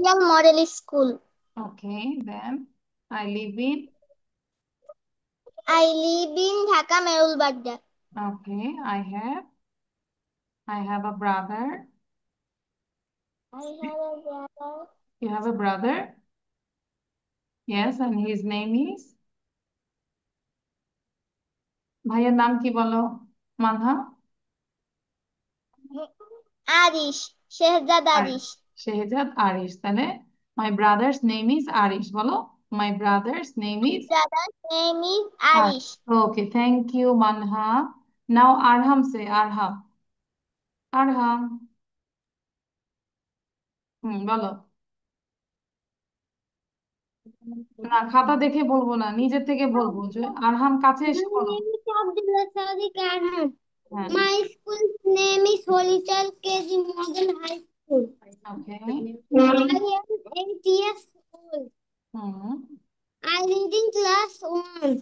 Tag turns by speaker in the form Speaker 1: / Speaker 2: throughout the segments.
Speaker 1: Residential Model School.
Speaker 2: Okay, then I live in.
Speaker 1: I live in Dhaka Merul Baghdad.
Speaker 2: Okay, I have a brother.
Speaker 1: I have a brother.
Speaker 2: You have a brother? Yes, and his name is? ভাইয়ের নাম কি বলো? Manha?
Speaker 1: Arish. Shehzad
Speaker 2: Arish.
Speaker 1: Arish.
Speaker 2: Shehzad Arish. তাহলে my brother's name is Arish. বলো, my brother's name is
Speaker 1: Brother's name is
Speaker 2: Arish.
Speaker 1: Arish.
Speaker 2: Okay, thank you, Manha. Now Arham say Arham. Arham। বলো। না, খাতা দেখে বলবো না, নিজের থেকে বলবো যে আরহাম কাছে
Speaker 1: My
Speaker 2: এসে বলো।
Speaker 1: name is Abdullah Sadiq Arham.
Speaker 2: হ্যাঁ।
Speaker 1: My school's name is Holy Child KG Model High School.
Speaker 2: Okay.
Speaker 1: I am 8 years old.
Speaker 2: Hmm.
Speaker 1: I read in class 1.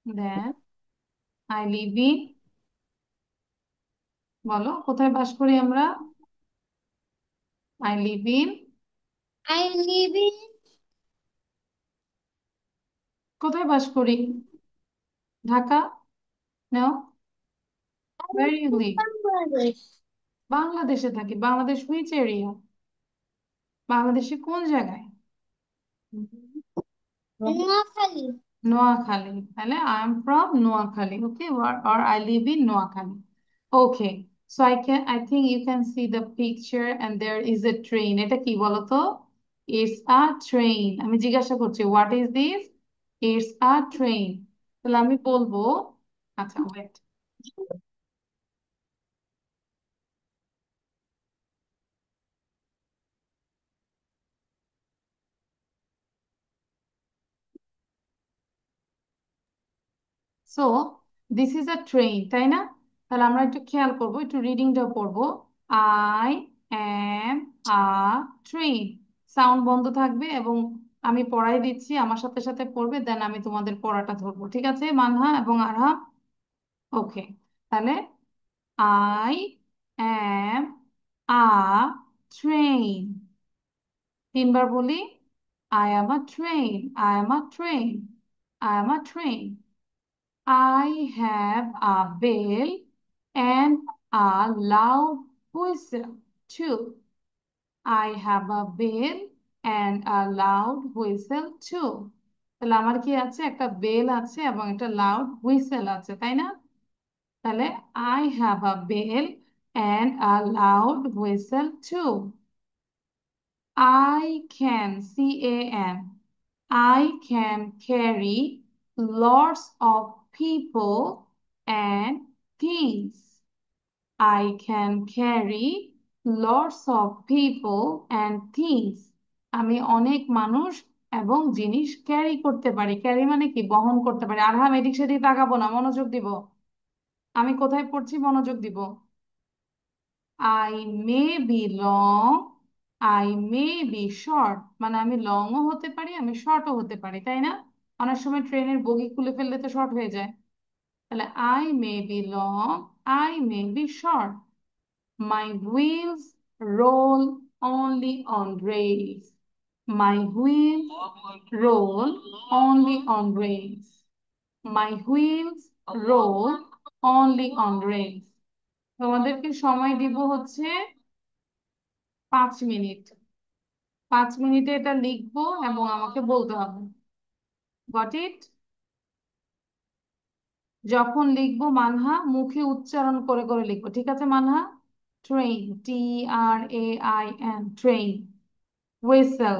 Speaker 2: Then I live in. বলো, কোথায় বাস করি আমরা? I live in.
Speaker 1: I live in
Speaker 2: কোথায় বাস করি? Dhaka? No. Where you live?
Speaker 1: Bangladesh.
Speaker 2: বাংলাদেশে থাকি। Bangladesh which area? বাংলাদেশে কোন জায়গায়?
Speaker 1: Noakhali.
Speaker 2: নোয়াখালী। তাহলে I am from Noakhali. Okay, or I live in Noakhali. Okay, so I think you can see the picture and there is a train. এটা কি বলতো? It's a train. আমি জিজ্ঞাসা করছি, what is this? It's a train. তাহলে আমি বলবো, আচ্ছা wait. So this is a train, তাই না? তাহলে আমরা একটু খেয়াল করবো, একটু রিডিংটা পড়বো। I am a train. Sound বন্ধ থাকবে এবং আমি পড়াই দিচ্ছি, আমার সাথে সাথে পড়বে, দেন আমি তোমাদের পড়াটা ধরবো। ঠিক আছে মানহা এবং আরহা? ওকে। তাহলে আই অ্যাম আ ট্রেন। তিনবার বলি, I am a train, I am a train, I am a train. I have a bell and a loud whistle too. I have a bell and a loud whistle too. তাহলে আমার কি আছে? একটা bell আছে এবং একটা loud whistle আছে, তাই না? তাহলে I have a bell and a loud whistle too. I can, C-A-N, I can carry lots of people and things. I can carry lots of people and things. আমি অনেক মানুষ এবং জিনিস ক্যারি করতে পারি। ক্যারি মানে কি? বহন করতে পারি। আর হ্যাঁ, এদিক সেদিক তাকাবো না, মনোযোগ দিব। আমি কোথায় পড়ছি মনোযোগ দিব। I may be long, I may be short. মানে আমি লংও হতে পারি, আমি শর্টও হতে পারি, তাই না? অনেক সময় ট্রেনের বগি খুলে ফেললে তো শর্ট হয়ে যায়। তাহলে I may be long, I may be short. My wheels roll only on rails. My wheels roll only on rails. My wheels roll only on rails. তোমাদেরকে সময় দিব হচ্ছে 5 মিনিট। 5 মিনিটে এটা লিখবো এবং আমাকে বলতে হবে। Got it? যখন লিখবো মানহা মুখে উচ্চারণ করে করে লিখবো, ঠিক আছে Manha? Train, TRAIN, train. Whistle,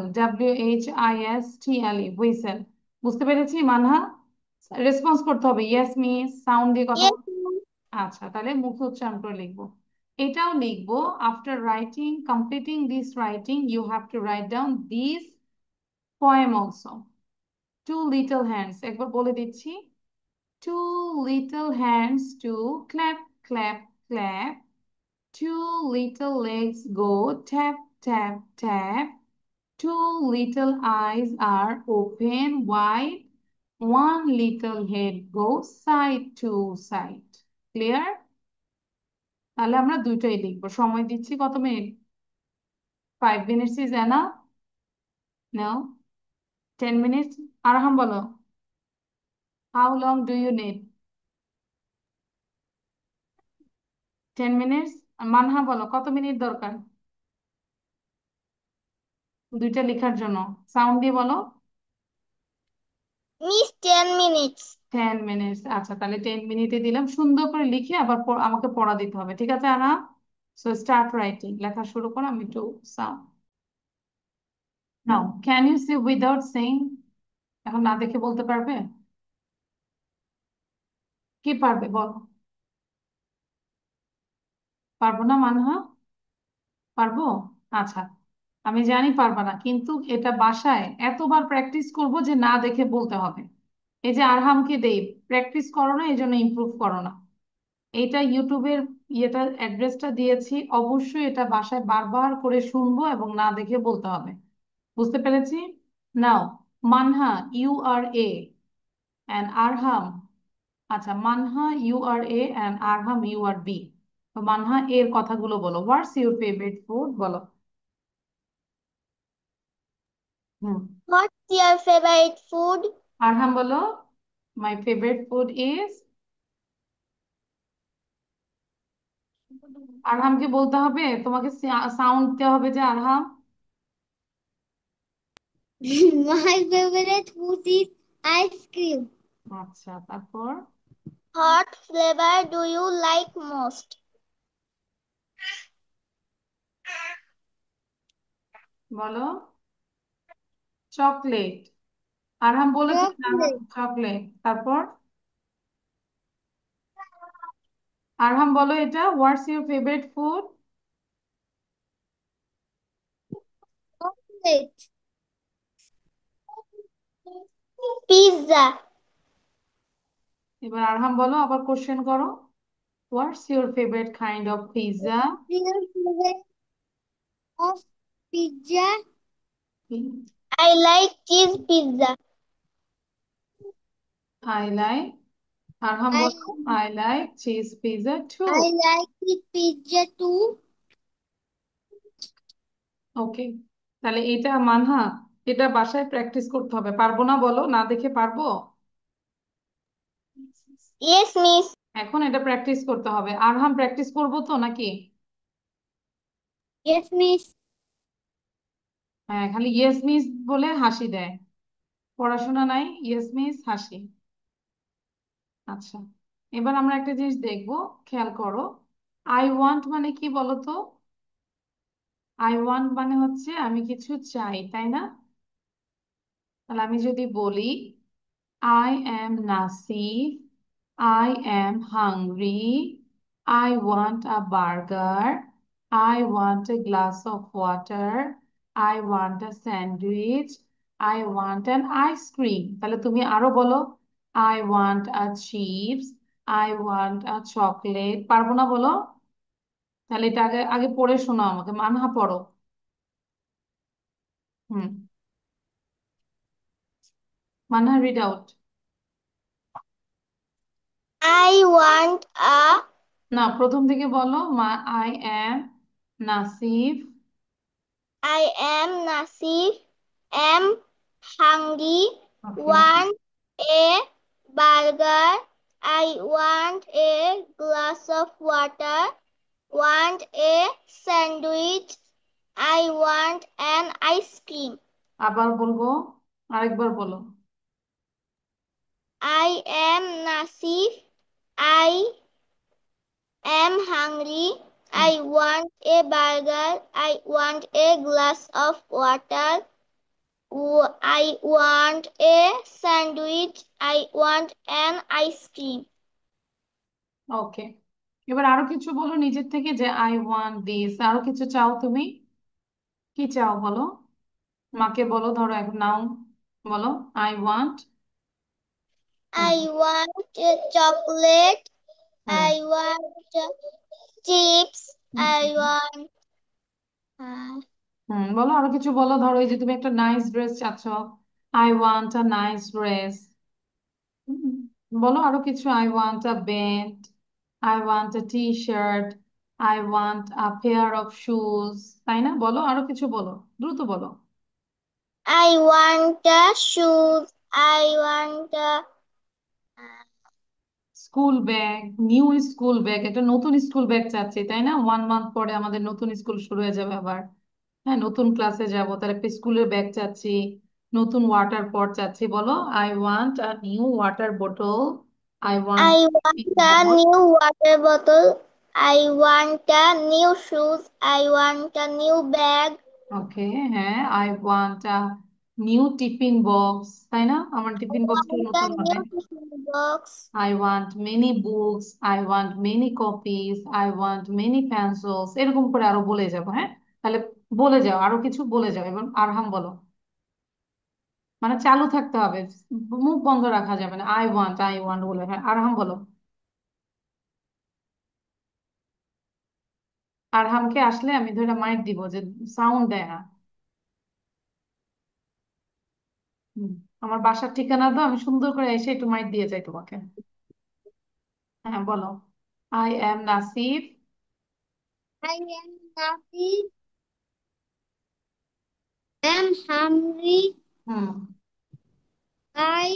Speaker 2: WHISTLE, whistle. বুঝতে পেরেছি মানহা? রেসপন্স করতে হবে, ইয়েস মিস, সাউন্ড দিয়ে কথা
Speaker 1: Yes,
Speaker 2: বল। আচ্ছা, তাহলে মুখে উচ্চারণ করে লিখবো। এটাও লিখবো। After writing, completing this writing, you have to write down this poem also. Two little hands, একবার বলে দিচ্ছি। Two little hands to clap, clap, clap. Two little legs go tap, tap, tap. Two little eyes are open wide. One little head goes side to side. Clear? তাহলে আমরা দুইটাই লিখবো। সময় দিচ্ছি কত minute? 5 minutes is enough? No. 10 minutes? আরহাম বলো, how long do you need? 10 minutes? Manha বলো, কত মিনিট দরকার দুইটা লেখার জন্য? সাউন্ড দিয়ে বলো।
Speaker 1: Miss 10 minutes.
Speaker 2: 10 মিনিটস, আচ্ছা তাহলে 10 মিনিটে দিলাম। সুন্দর করে লিখে আবার আমাকে পড়া দিতে হবে, ঠিক আছে আনা? সো স্টার্ট রাইটিং, লেখা শুরু করো। আমি একটু সাউন্ড নাও। Can you say without saying? এখন না দেখে বলতে পারবে? কি পারবে বলো? পারবো না মানহা? পারবো। আচ্ছা, আমি জানি পারবা না, কিন্তু এটা বাসায় এতবার প্র্যাকটিস করব যে না দেখে বলতে হবে। এই যে আরহামকে দেই, প্র্যাকটিস করো না, এই জন্য ইমপ্রুভ করো না। এটা ইউটিউবের অ্যাড্রেসটা দিয়েছি, অবশ্যই এটা বাসায় বারবার করে শুনবো এবং না দেখে বলতে হবে। বুঝতে পেরেছি? Now, Manha you are A and Arham, আচ্ছা Manha you are A and Arham you are B. তো মানহা এর কথাগুলো বলো, হোয়াটস ইউর ফেভারিট ফুড বলো। হুম।
Speaker 1: What's your favorite food?
Speaker 2: আরহাম বলো, মাই ফেভারিট ফুড ইজ। আরহামকে বলতে হবে, তোমাকে সাউন্ড দিতে হবে যে আরহাম।
Speaker 1: My favorite food is ice cream.
Speaker 2: আচ্ছা, তারপর
Speaker 1: What flavor do you like most?
Speaker 2: বলো। চকলেট। আরহাম বলেছে
Speaker 1: Chocolate.
Speaker 2: চকলেট। তারপর আরহাম বলো এটা, what's your favourite food?
Speaker 1: Chocolate. Pizza.
Speaker 2: এবার আরহাম বলো, আবার কোশ্চেন করো, what's your favourite kind of pizza?
Speaker 1: What's your favorite of pizza? I like cheese pizza.
Speaker 2: I like, Arham
Speaker 1: I
Speaker 2: বলো, I like cheese pizza too.
Speaker 1: I like cheese pizza too.
Speaker 2: Okay, তাহলে এটা মানহা, এটা বাসায় practice করতে হবে। পারবো না বলো, না দেখে পারবো?
Speaker 1: Yes, miss.
Speaker 2: এখন এটা প্র্যাকটিস করতে হবে। আরহাম প্র্যাকটিস করবো তো নাকি?
Speaker 1: Yes, miss.
Speaker 2: হ্যাঁ, খালি ইয়েস মিস বলে হাসি দেয়, পড়াশোনা নাই, ইয়েস মিস হাসি। আচ্ছা, এবার আমরা একটা জিনিস দেখবো, খেয়াল করো। আই ওয়ান্ট মানে কি বলো তো? আই ওয়ান্ট মানে হচ্ছে আমি কিছু চাই, তাই না? তাহলে আমি যদি বলি I am Nasif, I am hungry, I want a burger, I want a glass of water, I want a sandwich, I want an ice cream. তাহলে তুমি আরো বলো, I want a chips, I want a chocolate. পারবো না বলো? তাহলে এটা আগে আগে পড়ে শোনাও আমাকে, মানহা পড়ো। হুম, Manha read out.
Speaker 1: I want a
Speaker 2: না, প্রথম থেকে বলো। I am Nasif.
Speaker 1: I am Nasif, am hungry,
Speaker 2: okay.
Speaker 1: want a burger, I want a glass of water, want a sandwich, I want an ice cream.
Speaker 2: আবার বলবো, আরেকবার বলো।
Speaker 1: I am Nasif, I am hungry,
Speaker 2: hmm,
Speaker 1: I want a burger, I want a glass of water, I want a sandwich. I want an ice cream.
Speaker 2: ওকে, এবার আরো কিছু বলো নিজের থেকে, যে আই ওয়ান্ট দিস, আরো কিছু চাও তুমি? কি চাও বলো? মাকে বলো, ধরো এখন নাও, বলো I want. Hmm.
Speaker 1: I want a chocolate.
Speaker 2: Hmm.
Speaker 1: I want chips. I
Speaker 2: hmm.
Speaker 1: want. Uh,
Speaker 2: হুম, বলো আরো কিছু বলো, ধরো এই যে তুমি একটা নাইস ড্রেস চাচ্ছ, I want a nice dress. বলো আরো কিছু, I want a band, I want a T shirt, I want a pair of shoes, তাই না? বলো, আরো কিছু বলো, দ্রুত বলো।
Speaker 1: I want a shoes. I want a
Speaker 2: school bag, new school bag, একটা নতুন স্কুল ব্যাগ চাচ্ছি, তাই না? 1 মান্থ পরে আমাদের নতুন স্কুল শুরু হয়ে যাবে আবার। হ্যাঁ, নতুন ক্লাসে যাব, তার একটা স্কুলের ব্যাগ চাচ্ছি, নতুন ওয়াটার পট চাচ্ছি। বলো, I want a new water bottle, I want
Speaker 1: I want a new water bottle. I want a new shoes. I want a new bag.
Speaker 2: ওকে, হ্যাঁ, I want a new tiffin box, তাই না? আমার
Speaker 1: I
Speaker 2: tiffin বক্সটা
Speaker 1: want
Speaker 2: নতুন
Speaker 1: a
Speaker 2: হবে।
Speaker 1: new tiffin box.
Speaker 2: I want many books, I want many copies, I want many pencils, এরকম করে আরো বলে যাব। হ্যাঁ, তাহলে বলে যাও, আরো কিছু বলে যাও এবং আরহাম বলো। মানে চালু থাকতে হবে, মুখ বন্ধ রাখা যাবে না, আই ওয়ান্ট বলে। হ্যাঁ, আরহাম বলো। আরহামকে আসলে আমি ধরে মাইট দিব, যে সাউন্ড দেয় না। হুম, আমার বাসার ঠিকানা দাও, আমি সুন্দর করে এসে একটু মাইট দিয়ে যাই তোমাকে। হ্যাঁ, বলো। I am Nasif.
Speaker 1: I am Nafi. Am hungry.
Speaker 2: Hmm,
Speaker 1: I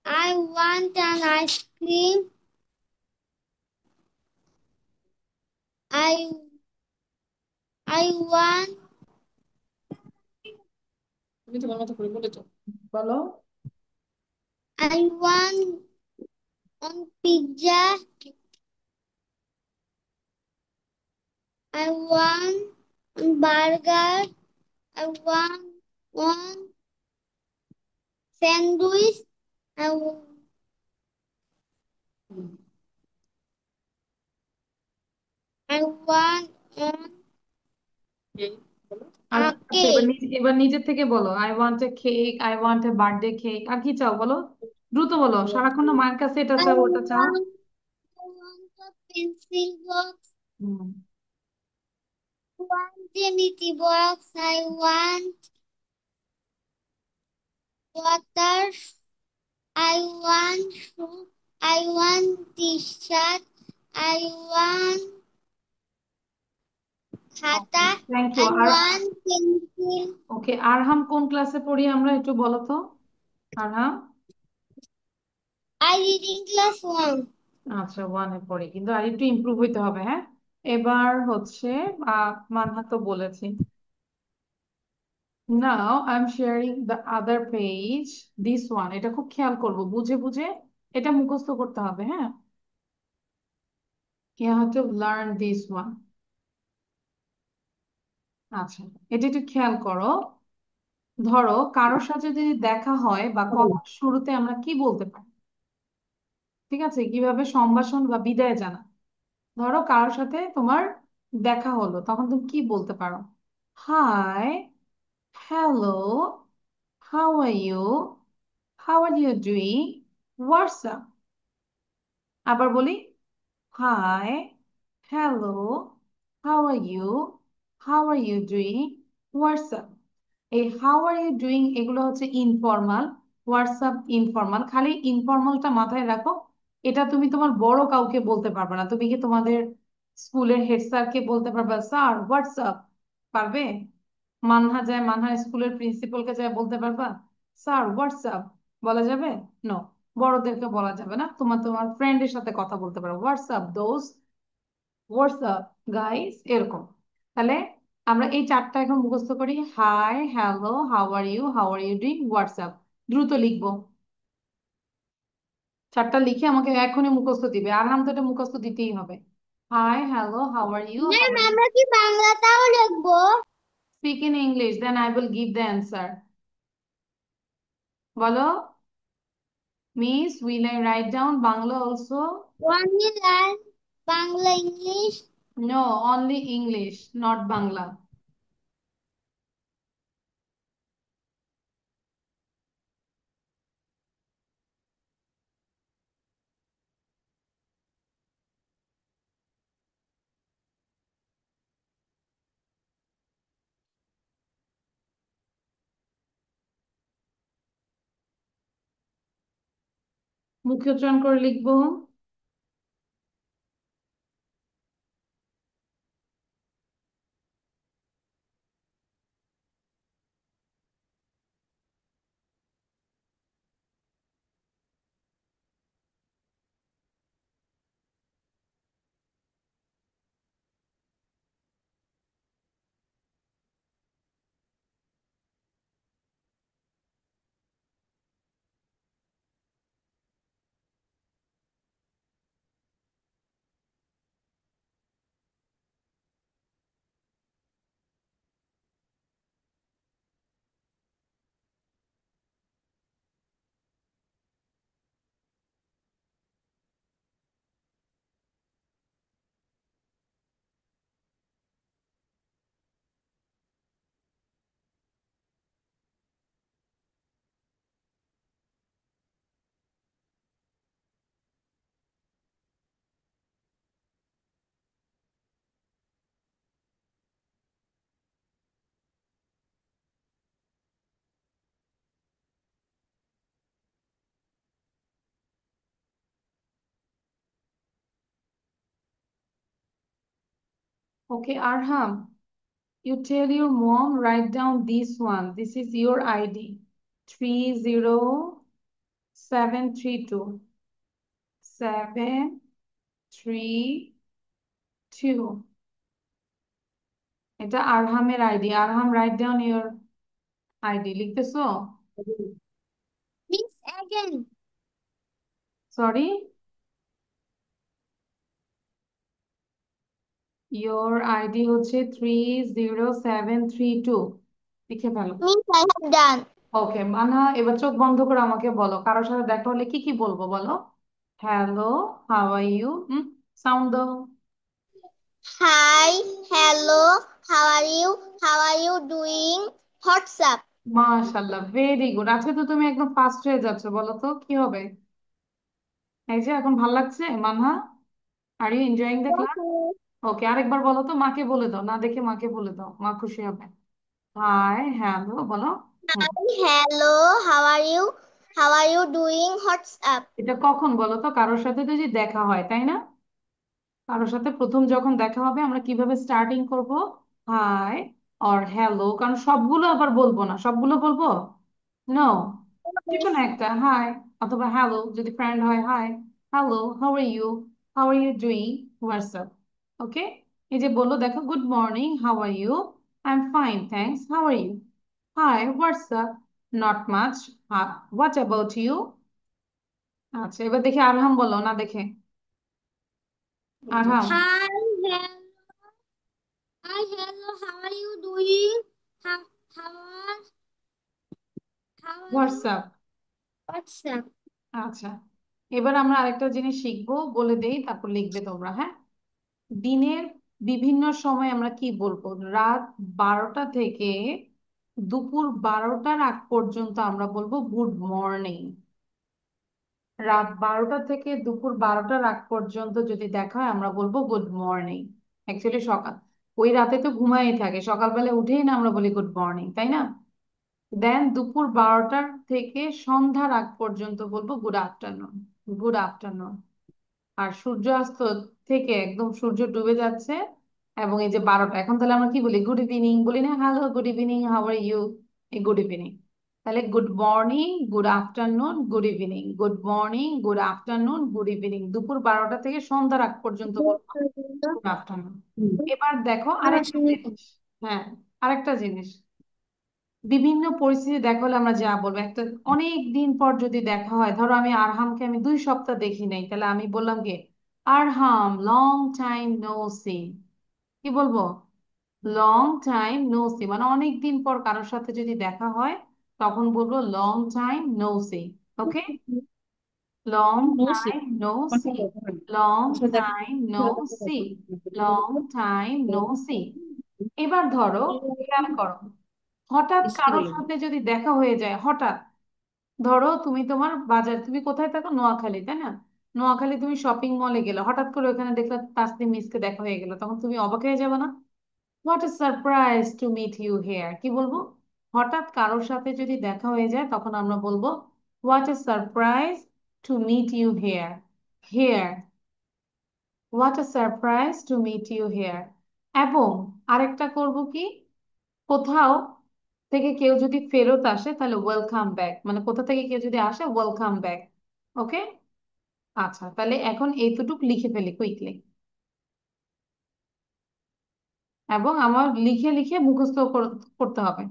Speaker 1: I want an ice cream. I I want
Speaker 2: তুমি তোমার মতো করে বলে যাও। বলো।
Speaker 1: I want on pizza. I want on burger. I want one sandwich. I, I want on
Speaker 2: R
Speaker 1: a
Speaker 2: আচ্ছা, এবার
Speaker 1: cake.
Speaker 2: এবার নিজের থেকে বলো, I want a cake, I want a birthday cake. আর কি চাও বলো, দ্রুত বলো, সারাক্ষণ না মায়ের কাছে এটা
Speaker 1: I
Speaker 2: চাও ওটা চাও।
Speaker 1: want I want a pencil box.
Speaker 2: Hmm,
Speaker 1: One geometry box. I want water. I want shoe. I want t-shirt. I want khata.
Speaker 2: Thank you.
Speaker 1: I
Speaker 2: আর
Speaker 1: want pencil.
Speaker 2: ওকে, আরহাম কোন ক্লাসে পড়ি আমরা, একটু বলো তো। আরহাম,
Speaker 1: I reading class 1.
Speaker 2: আচ্ছা, ওয়ানে পড়ি, কিন্তু আর একটু ইমপ্রুভ হইতে হবে। হ্যাঁ, এবার হচ্ছে মানহা তো বলেছি। Now I am sharing the other page, this one. এটা খুব খেয়াল করবো, বুঝে বুঝে এটা মুখস্থ করতে হবে। হ্যাঁ, you have to learn this one. আচ্ছা, এটা একটু খেয়াল করো। ধরো কারোর সাথে যদি দেখা হয় বা কথার শুরুতে আমরা কি বলতে পারি, ঠিক আছে? কিভাবে সম্ভাষণ বা বিদায় জানা। ধরো কারোর সাথে তোমার দেখা হলো, তখন তুমি কি বলতে পারো? Hi, hello, how are you, how are you doing, what's up. আবার বলি, hi, hello, how are you, how are you doing, what's up. এই হাউ আর ইউ ডুইং এগুলো হচ্ছে ইনফর্মাল, হোয়াটসঅ্যাপ ইনফর্মাল। খালি ইনফর্মালটা মাথায় রাখো। এটা তুমি তোমার বড় কাউকে বলতে পারবে না। তুমি কি তোমাদের স্কুলের হেড স্যারকে বলতে পারবে স্যার হোয়াটসঅ্যাপ? পারবে? মানহা যায়, মানহা স্কুলের প্রিন্সিপালকে যায় বলতে পারবা স্যার হোয়াটসঅ্যাপ? বলা যাবে? নো, বড়দেরকে বলা যাবে না। তোমার তোমার ফ্রেন্ডের সাথে কথা বলতে পারো, হোয়াটসঅ্যাপ দোস্ত, হোয়াটসঅ্যাপ গাইস, এরকম। তাহলে আমরা এই চারটা এখন মুখস্থ করি। Hi, hello, how are you doing, what's up. দ্রুত লিখবো, চারটা লিখে আমাকে এখনই মুখস্থ দিবে। আর নাম তো এটা মুখস্থ দিতেই হবে। Hi, hello, how are you, how
Speaker 1: ma'am
Speaker 2: are you.
Speaker 1: আমরা কি বাংলাটাও লিখবো?
Speaker 2: Speak in English, then I will give the answer. বলো, miss will I write down Bangla also?
Speaker 1: Only learn Bangla English.
Speaker 2: No, only English, not Bangla. মুখে উচ্চারণ করে লিখবো। Okay, Arham, you tell your mom, write down this one. This is your ID. 30732. 732. এটা আরহামের ID. Arham, write down your ID. লিখতেছো?
Speaker 1: Miss again.
Speaker 2: Sorry, your ID হচ্ছে 30732। লিখে ফেলো।
Speaker 1: Miss, I have done.
Speaker 2: ওকে মানহা, এবার চোখ বন্ধ করে আমাকে বলো, কারোর সাথে দেখা হলে কি কি বলবো বলো। Hello, how are you. Sound দাও।
Speaker 1: Hi, hello, how are you? How are you doing? What's up?
Speaker 2: মাশাল্লাহ, ভেরি গুড। আজকে তো তুমি একদম ফার্স্ট হয়ে যাচ্ছ, বলো তো কি হবে। এই যে এখন ভাল লাগছে Manha? Are you enjoying the class?
Speaker 1: Okay.
Speaker 2: Okay, আরেকবার বলো তো, মাকে বলে দাও, না দেখে মাকে বলে দাও, মা খুশি হবে। হাই, হ্যালো বলো। হুম।
Speaker 1: Hi, hello, how are you? How are you doing? What's up?
Speaker 2: এটা কখন বলো তো? কারোর সাথে তো যে দেখা হয়, তাই না? কারোর সাথে প্রথম যখন দেখা হবে আমরা কিভাবে স্টার্টিং করব? Hi or hello. কারণ সবগুলো আবার বলবো না, সবগুলো বলবো নো, যে কোনো একটা হাই অথবা হ্যালো, যদি ফ্রেন্ড হয় hi, hello, how are you, how are you doing, WhatsApp. Okay, এই যে বললো দেখো, good morning, how are you, I am fine thanks, how are you, hi, WhatsApp, not much, what about you. আচ্ছা, এবার দেখি আরহাম বলো, না দেখে। Arham,
Speaker 1: Hi, hello, hi, hello, how are you doing? How, how are, how are you?
Speaker 2: WhatsApp.
Speaker 1: What's up?
Speaker 2: আচ্ছা, এবার আমরা আরেকটা জিনিস শিখবো, বলে দেই তারপর লিখবে তোমরা, হ্যাঁ। দিনের বিভিন্ন সময় আমরা কি বলবো? রাত 12টা থেকে দুপুর 12টার আগ পর্যন্ত আমরা বলবো গুড মর্নিং। রাত 12টা থেকে দুপুর 12টার আগ পর্যন্ত যদি দেখা হয় আমরা বলবো গুড মর্নিং। অ্যাকচুয়ালি সকাল, ওই রাতে তো ঘুমাই থাকে, সকালবেলা উঠেই না আমরা বলি গুড মর্নিং, তাই না? দেন দুপুর 12টার থেকে সন্ধ্যার আগ পর্যন্ত বলবো গুড আফটারনুন। Good afternoon. আর সূর্যাস্ত থেকে একদম সূর্য ডুবে যাচ্ছে এবং এই যে 12টা, এখন তাহলে আমরা কি বলি? গুড ইভিনিং বলি না? Hello, good evening, how are you. এই গুড ইভিনিং। তাহলে good morning, good afternoon, good evening, good morning, good afternoon, good evening. দুপুর 12টা থেকে সন্ধ্যার আগ পর্যন্ত বলবো গুড আফটারনুন। এবার দেখো আরেকটা জিনিস। হ্যাঁ, আরেকটা জিনিস, বিভিন্ন পরিস্থিতি দেখা হলে আমরা যা বলবো, একটা অনেক দিন পর যদি দেখা হয়, ধরো আমি আরহামকে আমি 2 সপ্তাহ দেখি নাই, তাহলে আমি বললাম কি, আরহাম, লং টাইম নো সি। কি বলবো? লং টাইম নো সি, মানে অনেক দিন পর কারোর সাথে যদি দেখা হয় তখন বলবো long time no see. Okay, long time no see, long time no see, long time no see. এবার ধরো, খেয়াল করো, হঠাৎ কারোর সাথে যদি দেখা হয়ে যায়, হঠাৎ ধরো তুমি তোমার বাজার, তুমি কোথায় থাকো? নোয়াখালী, তাই না? নোয়াখালী তুমি শপিং মলে গেলে, হঠাৎ করে ওখানে দেখলে তাসনিম মিসকে দেখা হয়ে গেল, তখন তুমি অবাক হয়ে যাবে না? What a surprise to meet you here. কি বলবো? হঠাৎ কারোর সাথে যদি দেখা হয়ে যায় তখন আমরা বলবো what a surprise to meet you here. Here, what a surprise to meet you here. এবং আরেকটা করব কি, কোথাও থেকে কেউ যদি ফেরত আসে তাহলে ওয়েলকাম ব্যাক, মানে কোথা থেকে কেউ যদি আসে ওয়েলকাম ব্যাক। ওকে, আচ্ছা তাহলে এখন এইটুকু লিখে ফেলি কুইকলি, এবং আমার লিখে লিখে মুখস্থ করতে হবে।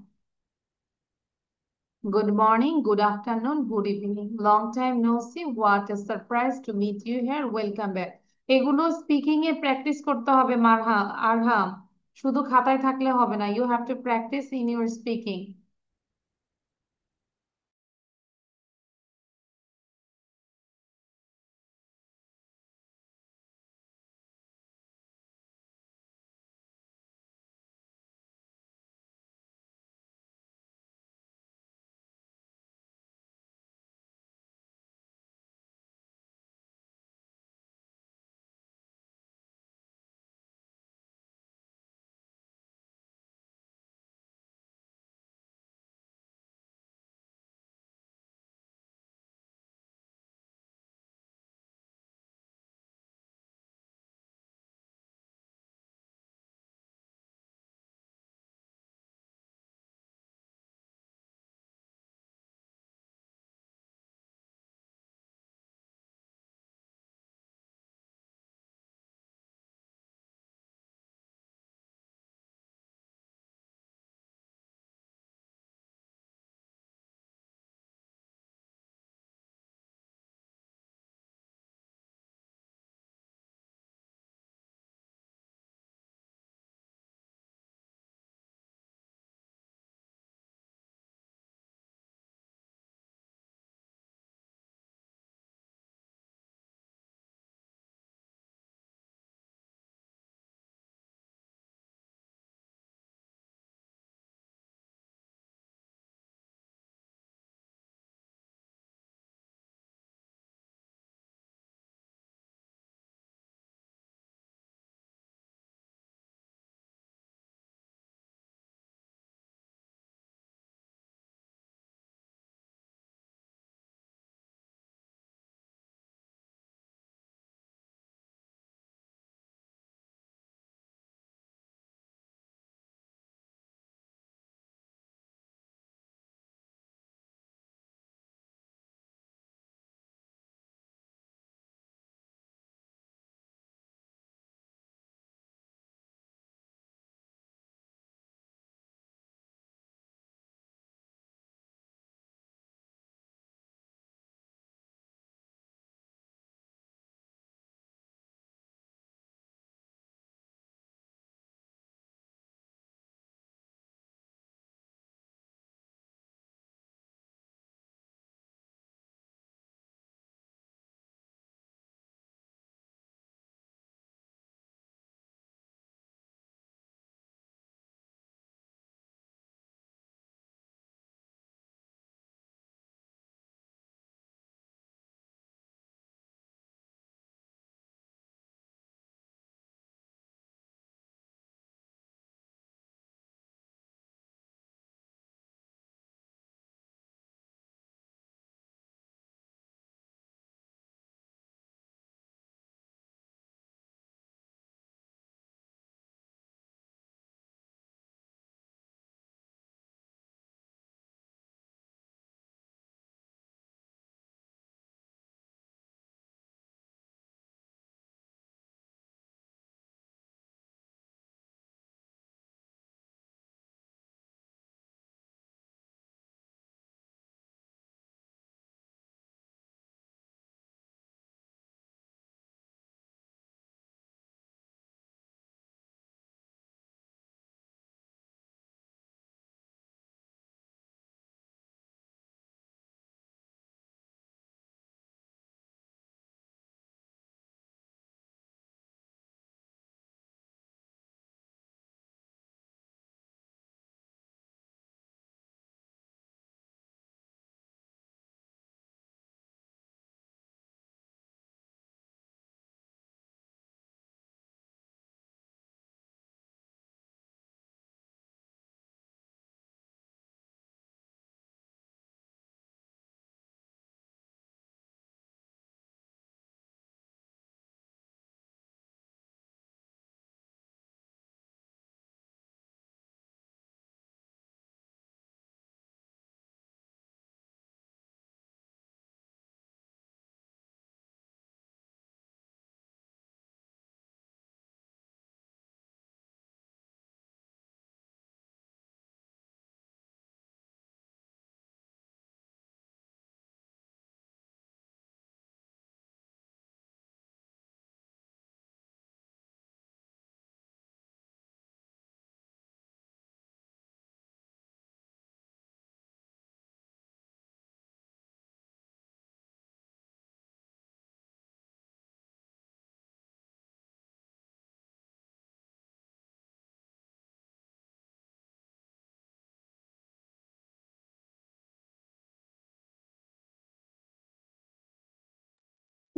Speaker 2: Good morning, good afternoon, good evening, long time no see, what a surprise to meet you here, welcome back. এগুলো স্পিকিং এ প্র্যাকটিস করতে হবে আরহাম, শুধু খাতায় থাকলে হবে না, you have to practice in your speaking.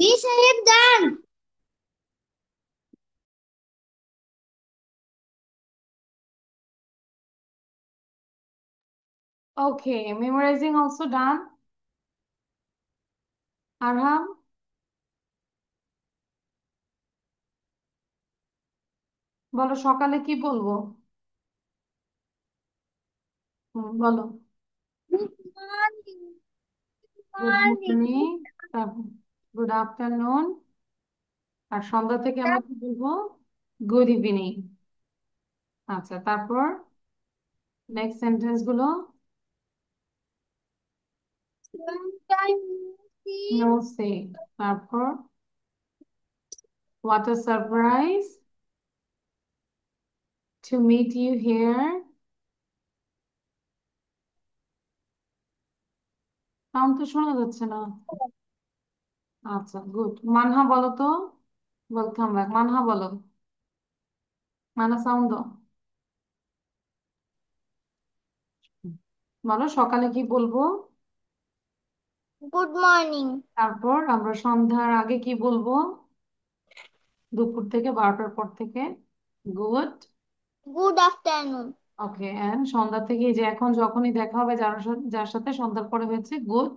Speaker 1: Miss, I have done.
Speaker 2: Okay, memorizing also done. Arham, বলো সকালে কি বলবো? বলো।
Speaker 1: Good morning. Good
Speaker 2: good
Speaker 1: morning.
Speaker 2: Morning, good afternoon, আর সন্ধ্যা থেকে আমরা কি বলবো? Good evening. আচ্ছা, তারপর নেক্সট সেন্টেন্স গুলো।
Speaker 1: Long time no see.
Speaker 2: No see. তারপর what a surprise to meet you here. Sound তো শোনা যাচ্ছে না। আচ্ছা, গুড। মানহা বলো তো। Welcome back. মানহা বলো। মানহা সাউন্ড দাও। বলো সকালে কি বলবো।
Speaker 1: Good morning.
Speaker 2: তারপর আমরা সন্ধ্যার আগে কি বলবো? দুপুর থেকে 12টার পর থেকে good.
Speaker 1: Good afternoon.
Speaker 2: Okay, and সন্ধ্যা থেকে এই যে এখন যখনই দেখা হবে যার সাথে সন্ধ্যার পরে হয়েছে good.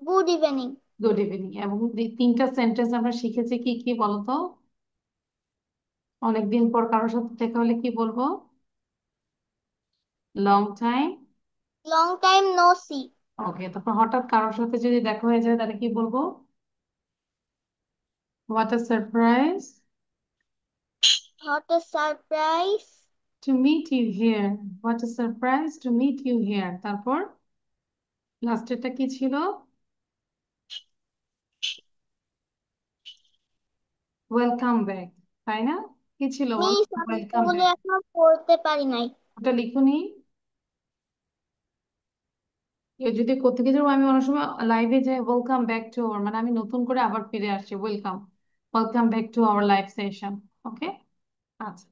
Speaker 1: Good evening.
Speaker 2: Good evening. এবং এই তিনটা সেন্টেন্স আমরা শিখেছি কি কি বলতো? অনেকদিন পর কারোর সাথে দেখা হলে কি বলবো? Long time.
Speaker 1: Long time no see.
Speaker 2: ওকে, তারপর হঠাৎ কারোর সাথে যদি দেখা হয়ে যায় তাহলে কি বলবো? What a surprise
Speaker 1: What a surprise.
Speaker 2: To meet you here. What a surprise to meet you here. তারপর লাস্টেরটা কি ছিল? ওয়েলকাম ব্যাক, তাই না? কি ছিল বলো?
Speaker 1: মিস, আমি
Speaker 2: ওয়েলকাম
Speaker 1: এগুলো
Speaker 2: ব্যাক।
Speaker 1: এখনো পড়তে পারি নাই।
Speaker 2: ওটা লিখুনি। কেউ যদি কোথেকে যাবো, আমি অনেক সময় লাইভে যাই ওয়েলকাম ব্যাক টু আওয়ার, মানে আমি নতুন করে আবার ফিরে আসছি। Welcome, welcome back to our live session. Okay. আচ্ছা,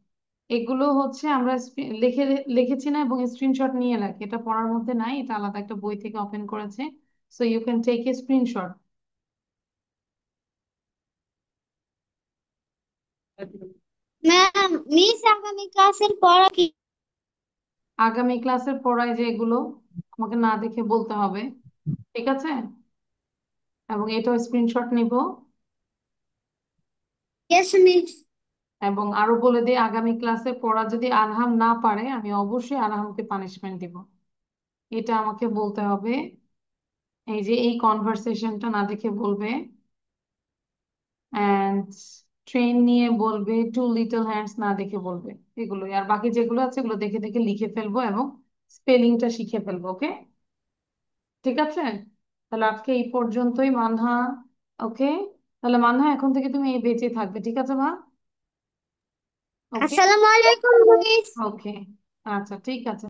Speaker 2: এগুলো হচ্ছে আমরা লিখে লিখেছি না, এবং স্ক্রিনশট নিয়ে রাখি। এটা পড়ার মধ্যে নাই, এটা আলাদা একটা বই থেকে ওপেন করেছে। So you can take a screenshot.
Speaker 1: Ma'am, miss আগামী ক্লাসের পড়া কি?
Speaker 2: আগামী ক্লাসের পড়ায় যে এগুলো আমাকে না দেখে বলতে হবে, ঠিক আছে? এবং এটাও স্ক্রিনশট নিব।
Speaker 1: Yes miss.
Speaker 2: এবং আরো বলে দিই, আগামী ক্লাসে পড়া যদি আরহাম না পারে, আমি অবশ্যই আরহামকে পানিশমেন্ট দিব। এটা আমাকে বলতে হবে। এই যে এই কনভারসেশনটা না দেখে বলবে, এন্ড ট্রেন নিয়ে বলবে, টু লিটল হ্যান্ডস না দেখে বলবে। এগুলোই, আর বাকি যেগুলো আছে এগুলো দেখে দেখে লিখে ফেলবো এবং স্পেলিংটা শিখে ফেলবো। ওকে, ঠিক আছে? তাহলে আজকে এই পর্যন্তই মানহা। ওকে, তাহলে মানহা এখন থেকে তুমি এই বেঁচে থাকবে, ঠিক আছে মা? ওকে।
Speaker 1: আসসালামু আলাইকুম মিস।
Speaker 2: ওকে, আচ্ছা, ঠিক আছে।